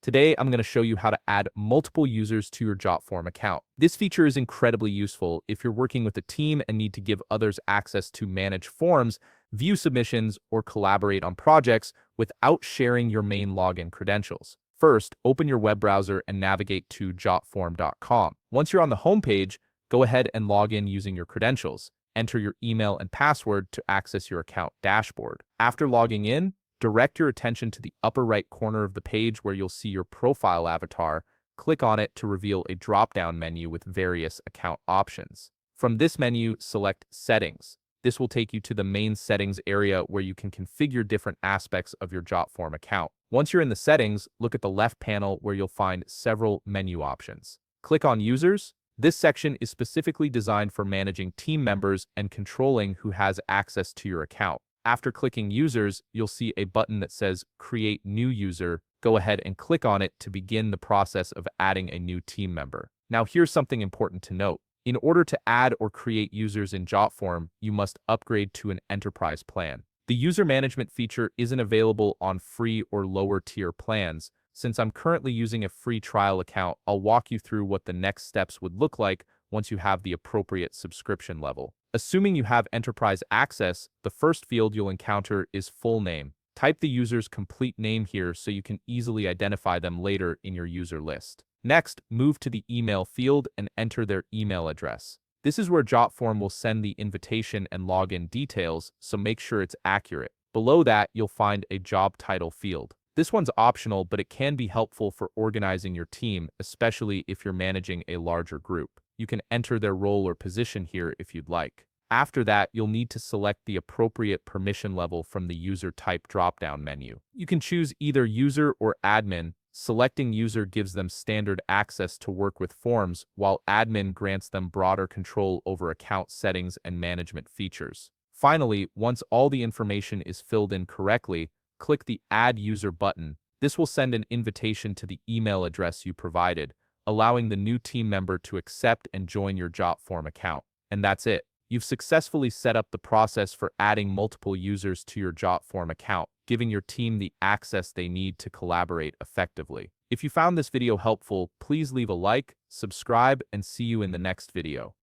Today, I'm going to show you how to add multiple users to your Jotform account. This feature is incredibly useful if you're working with a team and need to give others access to manage forms, view submissions, or collaborate on projects without sharing your main login credentials. First, open your web browser and navigate to jotform.com. Once you're on the homepage, go ahead and log in using your credentials. Enter your email and password to access your account dashboard. After logging in, direct your attention to the upper right corner of the page where you'll see your profile avatar. Click on it to reveal a drop-down menu with various account options. From this menu, select Settings. This will take you to the main settings area where you can configure different aspects of your Jotform account. Once you're in the settings, look at the left panel where you'll find several menu options. Click on Users. This section is specifically designed for managing team members and controlling who has access to your account. After clicking Users, you'll see a button that says Create New User. Go ahead and click on it to begin the process of adding a new team member. Now here's something important to note. In order to add or create users in Jotform, you must upgrade to an enterprise plan. The user management feature isn't available on free or lower tier plans. Since I'm currently using a free trial account, I'll walk you through what the next steps would look like once you have the appropriate subscription level. Assuming you have enterprise access, the first field you'll encounter is full name. Type the user's complete name here so you can easily identify them later in your user list. Next, move to the email field and enter their email address. This is where Jotform will send the invitation and login details, so make sure it's accurate. Below that, you'll find a job title field. This one's optional, but it can be helpful for organizing your team, especially if you're managing a larger group. You can enter their role or position here if you'd like. After that, you'll need to select the appropriate permission level from the user type drop-down menu. You can choose either user or admin. Selecting user gives them standard access to work with forms, while admin grants them broader control over account settings and management features. Finally, once all the information is filled in correctly, click the Add User button. This will send an invitation to the email address you provided, allowing the new team member to accept and join your Jotform account. And that's it. You've successfully set up the process for adding multiple users to your Jotform account, giving your team the access they need to collaborate effectively. If you found this video helpful, please leave a like, subscribe, and see you in the next video.